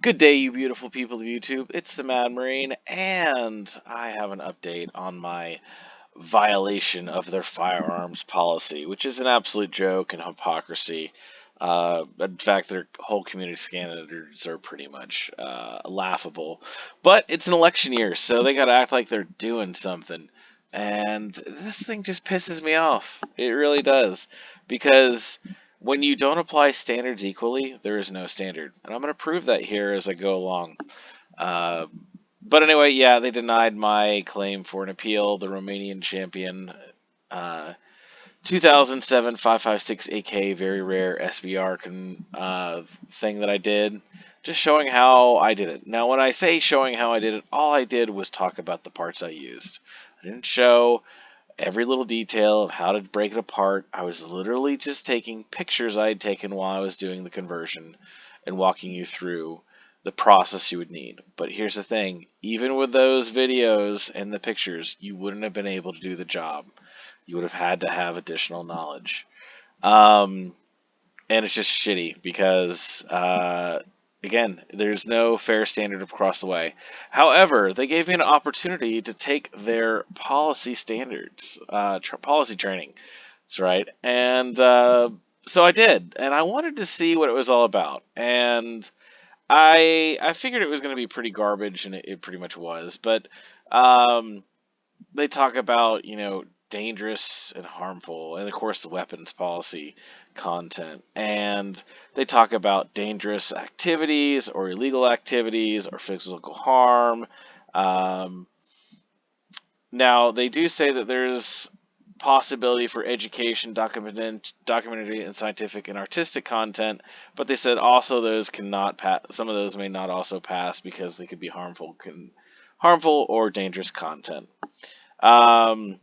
Good day, you beautiful people of YouTube. It's the Mad Marine, and I have an update on my violation of their firearms policy, which is an absolute joke and hypocrisy. In fact, their whole community standards are pretty much laughable. But it's an election year, so they got to act like they're doing something. And this thing just pisses me off. It really does. Because when you don't apply standards equally, there is no standard. And I'm going to prove that here as I go along. Uh, but anyway, yeah, they denied my claim for an appeal. The Romanian Champion 2007 556 AK, very rare SBR thing that I did. Just showing how I did it. Now, when I say showing how I did it, all I did was talk about the parts I used. I didn't show every little detail of how to break it apart. I was literally just taking pictures I had taken while I was doing the conversion and walking you through the process you would need. But here's the thing, even with those videos and the pictures, you wouldn't have been able to do the job. You would have had to have additional knowledge. And it's just shitty because, again, there's no fair standard across the way. However, they gave me an opportunity to take their policy standards, policy training. That's right. And so I did. And I wanted to see what it was all about. And I figured it was going to be pretty garbage, and it pretty much was. But they talk about, dangerous and harmful, and of course the weapons policy content. And they talk about dangerous activities or illegal activities or physical harm. Um, Now, they do say that there's possibility for education, documentary, and scientific and artistic content, but they said also those cannot pass. Some of those may not also pass because they could be harmful or dangerous content, um,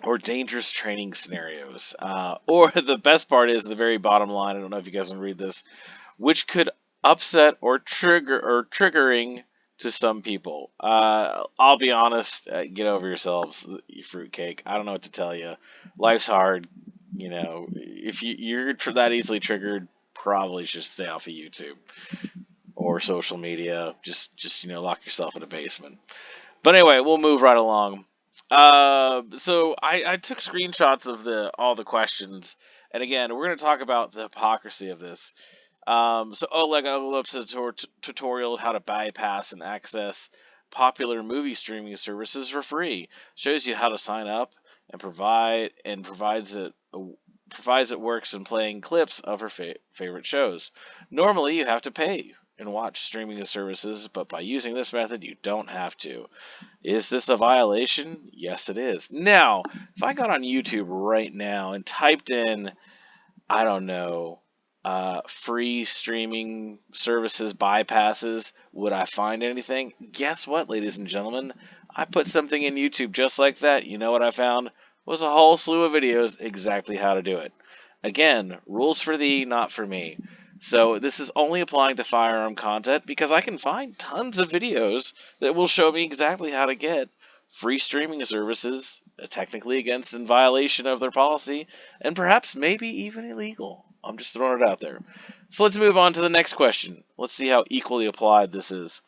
or dangerous training scenarios. Or the best part is the very bottom line. I don't know if you guys can read this, which could upset or triggering to some people. I'll be honest, get over yourselves, you fruitcake. I don't know what to tell you. Life's hard. If you're that easily triggered, probably should stay off of YouTube or social media. Just lock yourself in a basement. But anyway, we'll move right along. So I took screenshots of all the questions, and again, we're going to talk about the hypocrisy of this. So Oleg uploads a tutorial how to bypass and access popular movie streaming services for free. Shows you how to sign up and provides it works in playing clips of her favorite shows. Normally, you have to pay and watch streaming services, but by using this method, you don't have to. Is this a violation? Yes, it is. Now, if I got on YouTube right now and typed in, I don't know, free streaming services bypasses, would I find anything? Guess what, ladies and gentlemen? I put something in YouTube just like that. You know what I found? Was a whole slew of videos exactly how to do it. Again, rules for thee, not for me. So this is only applying to firearm content because I can find tons of videos that will show me exactly how to get free streaming services, technically against in violation of their policy, and perhaps maybe even illegal. I'm just throwing it out there. So let's move on to the next question. Let's see how equally applied this is,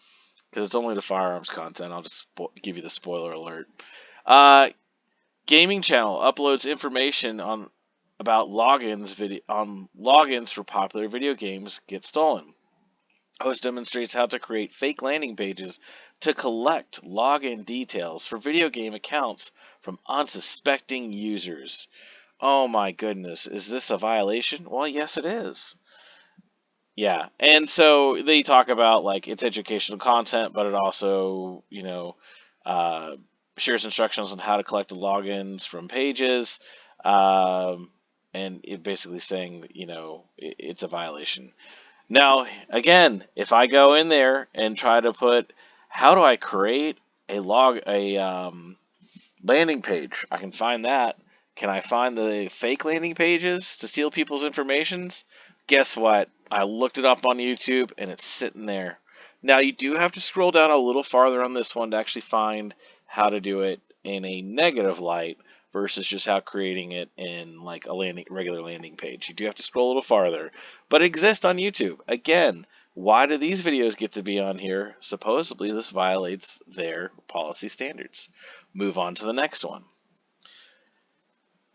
because it's only to firearms content. I'll just give you the spoiler alert. Gaming channel uploads information about logins for popular video games get stolen. Host demonstrates how to create fake landing pages to collect login details for video game accounts from unsuspecting users. Oh my goodness, is this a violation? Well, yes it is. Yeah, and so they talk about like it's educational content, but it also, shares instructions on how to collect the logins from pages, and it basically saying, it's a violation. Now, again, if I go in there and try to put, how do I create a landing page? I can find that. Can I find the fake landing pages to steal people's informations? Guess what? I looked it up on YouTube and it's sitting there. Now, you do have to scroll down a little farther on this one to actually find how to do it in a negative light versus just how creating it in like a regular landing page. You do have to scroll a little farther, but it exists on YouTube. Again, Why do these videos get to be on here? Supposedly this violates their policy standards. Move on to the next one.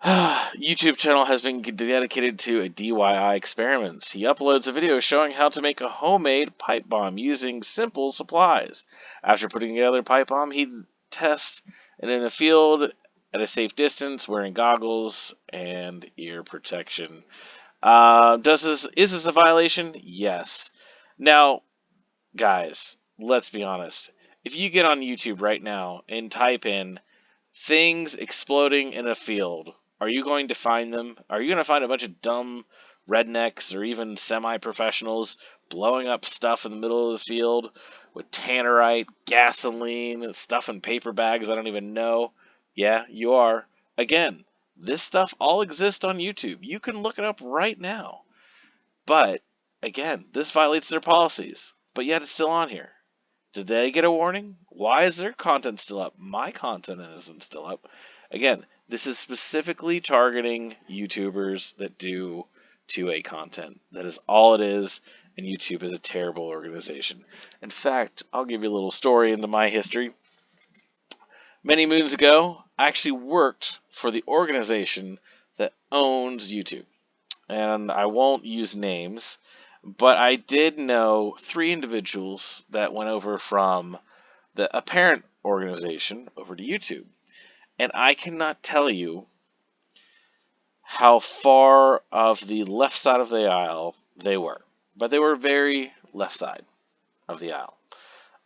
YouTube channel has been dedicated to a DIY experiments. He uploads a video showing how to make a homemade pipe bomb using simple supplies. After putting together a pipe bomb, he tests it in a field at a safe distance, wearing goggles and ear protection. Is this a violation? Yes. Now, guys, let's be honest. If you get on YouTube right now and type in things exploding in a field, are you going to find them? Are you going to find a bunch of dumb rednecks or even semi-professionals blowing up stuff in the middle of the field with tannerite, gasoline, stuff in paper bags I don't even know? Yeah, you are. Again, this stuff all exists on YouTube. You can look it up right now. But, again, this violates their policies. But yet it's still on here. Did they get a warning? Why is their content still up? My content isn't still up. Again, this is specifically targeting YouTubers that do 2A content. That is all it is, and YouTube is a terrible organization. In fact, I'll give you a little story into my history. Many moons ago, I actually worked for the organization that owns YouTube. And I won't use names, but I did know 3 individuals that went over from the apparent organization over to YouTube. And I cannot tell you how far of the left side of the aisle they were. But they were very left side of the aisle.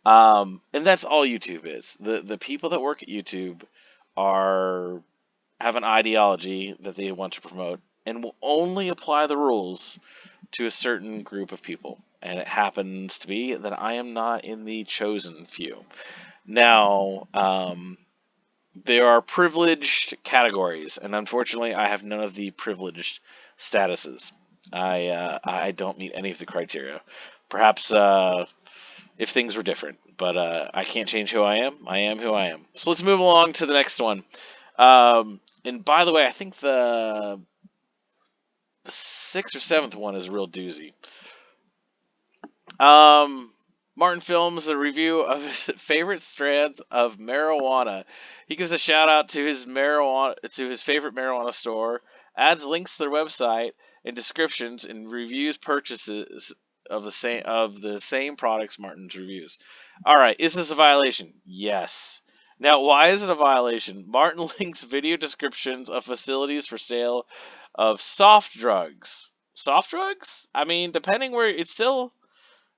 And that's all YouTube is. The people that work at YouTube have an ideology that they want to promote and will only apply the rules to a certain group of people. And it happens to be that I am not in the chosen few. Now, there are privileged categories, and unfortunately, I have none of the privileged statuses. I don't meet any of the criteria. Perhaps if things were different, but I can't change who I am. I am who I am. So let's move along to the next one. And by the way, I think the 6th or 7th one is a real doozy. Martin films a review of his favorite strands of marijuana. He gives a shout out to his favorite marijuana store, adds links to their website and descriptions, and reviews purchases of the same products Martin's reviews. All right, is this a violation? Yes. Now, why is it a violation? Martin links video descriptions of facilities for sale of soft drugs. Soft drugs? I mean, depending where it's still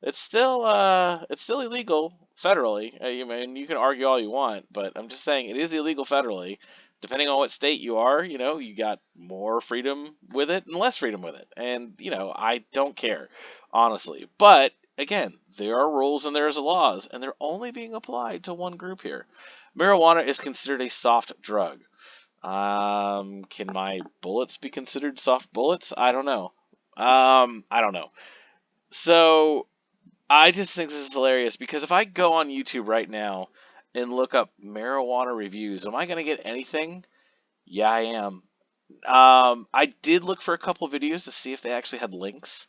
illegal federally. I mean, you can argue all you want, but I'm just saying it is illegal federally. Depending on what state you are, you got more freedom with it and less freedom with it. And, I don't care, honestly. But, again, there are rules and there's laws, and they're only being applied to one group here. Marijuana is considered a soft drug. Can my bullets be considered soft bullets? I don't know. I don't know. So, I just think this is hilarious because if I go on YouTube right now and look up marijuana reviews, am I going to get anything? Yeah, I am. I did look for a couple videos to see if they actually had links.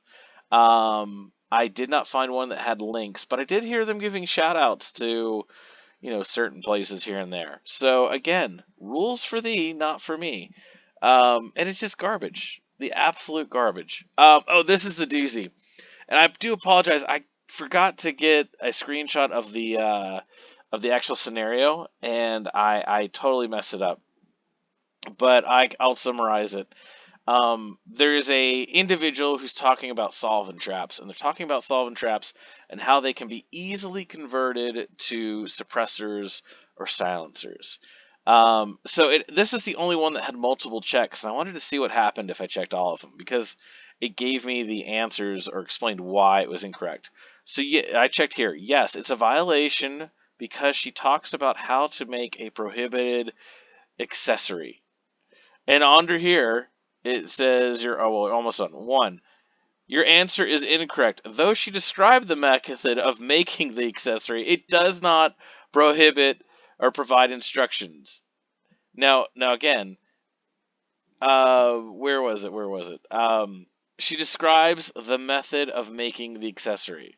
I did not find one that had links, but I did hear them giving shout outs to, certain places here and there. So again, rules for thee, not for me. And it's just garbage. The absolute garbage. Oh, this is the doozy. And I do apologize. I forgot to get a screenshot of the actual scenario, and I totally messed it up. But I'll summarize it. There is a individual who's talking about solvent traps, and they're talking about solvent traps and how they can be easily converted to suppressors or silencers. This is the only one that had multiple checks, and I wanted to see what happened if I checked all of them, because it gave me the answers or explained why it was incorrect. So yeah, I checked here. Yes, it's a violation because she talks about how to make a prohibited accessory. And under here, it says you're almost done. 1. Your answer is incorrect. Though she described the method of making the accessory, it does not prohibit or provide instructions. Now again, where was it? she describes the method of making the accessory.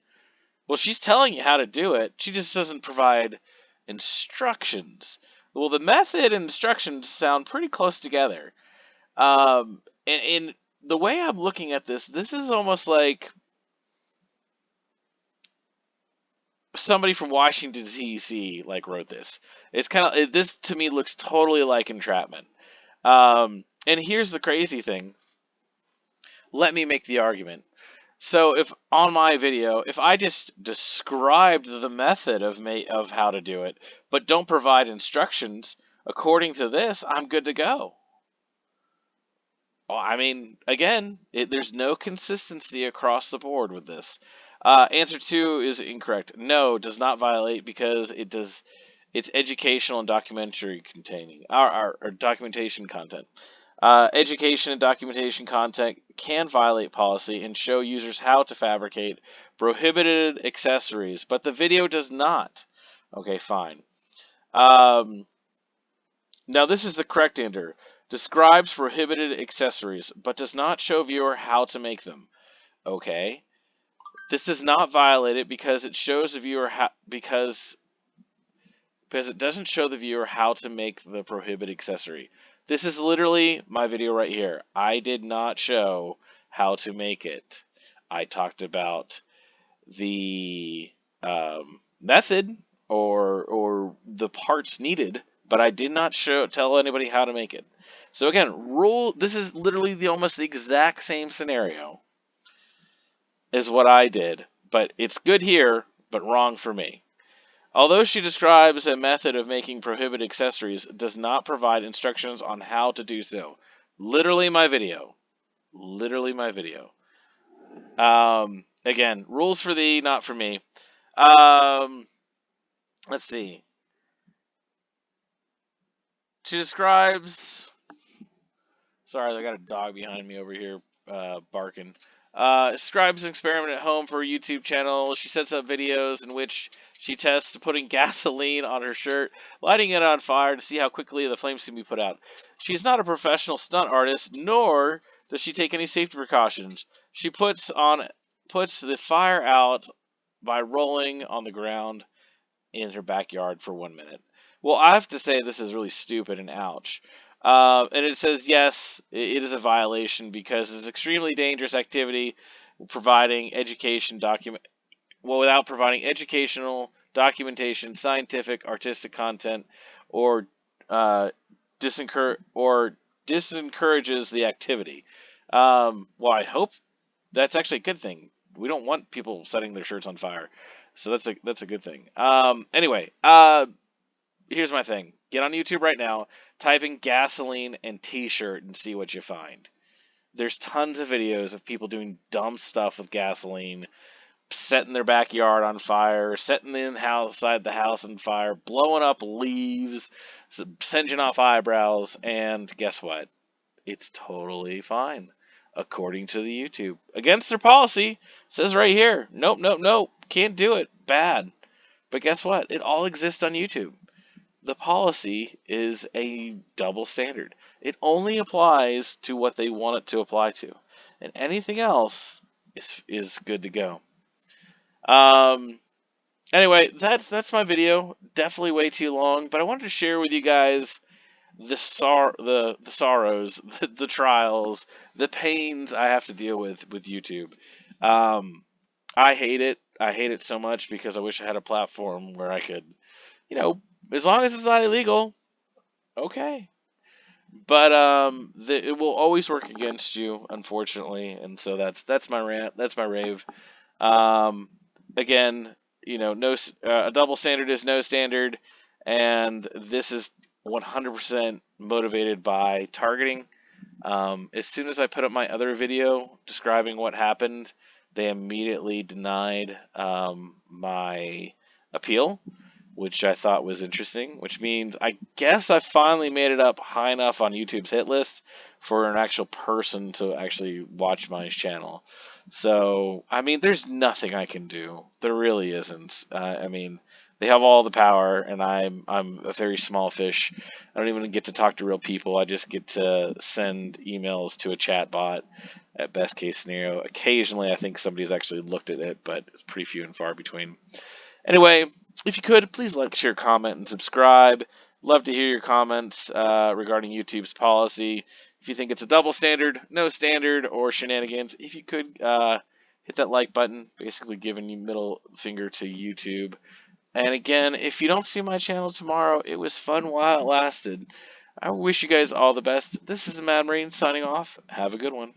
Well, she's telling you how to do it. She just doesn't provide instructions. Well, the method and instructions sound pretty close together. And the way I'm looking at this is almost like somebody from Washington D.C. like wrote this. It's kind of this to me looks totally like entrapment. And here's the crazy thing. Let me make the argument. So if on my video, if I just described the method of how to do it, but don't provide instructions, according to this, I'm good to go. Well, I mean, again, there's no consistency across the board with this. Answer 2 is incorrect. No, does not violate because it does. It's educational and documentary containing or documentation content. Education and documentation content can violate policy and show users how to fabricate prohibited accessories, but the video does not. Okay, fine. Now this is the correct answer. Describes prohibited accessories, but does not show viewer how to make them. Okay. This does not violate it because it shows the viewer because it doesn't show the viewer how to make the prohibited accessory. This is literally my video right here. I did not show how to make it. I talked about the method or the parts needed, but I did not tell anybody how to make it. So again, this is literally almost the exact same scenario as what I did, but it's good here, but wrong for me. Although she describes a method of making prohibited accessories, does not provide instructions on how to do so. Literally my video. Literally my video. Again, rules for thee, not for me. Let's see. She describes... Sorry, I got a dog behind me over here barking. Describes an experiment at home for a YouTube channel. She sets up videos in which she tests putting gasoline on her shirt, lighting it on fire to see how quickly the flames can be put out. She's not a professional stunt artist, nor does she take any safety precautions. She puts the fire out by rolling on the ground in her backyard for 1 minute. Well, I have to say this is really stupid and ouch. And it says, yes, it is a violation because it's extremely dangerous activity providing education without providing educational documentation, scientific, artistic content, or disencourages the activity. Well, I hope that's actually a good thing. We don't want people setting their shirts on fire, so that's a good thing. Anyway, here's my thing. Get on YouTube right now, type in gasoline and t-shirt and see what you find. There's tons of videos of people doing dumb stuff with gasoline, setting their backyard on fire, setting inside the house on fire, blowing up leaves, singeing off eyebrows, and guess what? It's totally fine, according to the YouTube. Against their policy, it says right here, nope, nope, nope, can't do it, bad. But guess what? It all exists on YouTube. The policy is a double standard. It only applies to what they want it to apply to, and anything else is good to go. Anyway, that's my video. Definitely way too long, but I wanted to share with you guys the sorrows, the trials, the pains I have to deal with YouTube. I hate it. I hate it so much because I wish I had a platform where I could, as long as it's not illegal, okay. But it will always work against you, unfortunately, and so that's my rant. That's my rave. Again, no, a double standard is no standard, and this is 100% motivated by targeting. As soon as I put up my other video describing what happened, they immediately denied my appeal, which I thought was interesting, which means I guess I finally made it up high enough on YouTube's hit list for an actual person to actually watch my channel. So, I mean, there's nothing I can do. There really isn't. I mean, They have all the power, and I'm a very small fish. I don't even get to talk to real people. I just get to send emails to a chat bot at best case scenario. Occasionally, I think somebody's actually looked at it, but it's pretty few and far between. Anyway, if you could, please like, share, comment, and subscribe. Love to hear your comments regarding YouTube's policy. If you think it's a double standard, no standard, or shenanigans, if you could hit that like button, basically giving you middle finger to YouTube. And again, if you don't see my channel tomorrow, it was fun while it lasted. I wish you guys all the best. This is the Mad Marine signing off. Have a good one.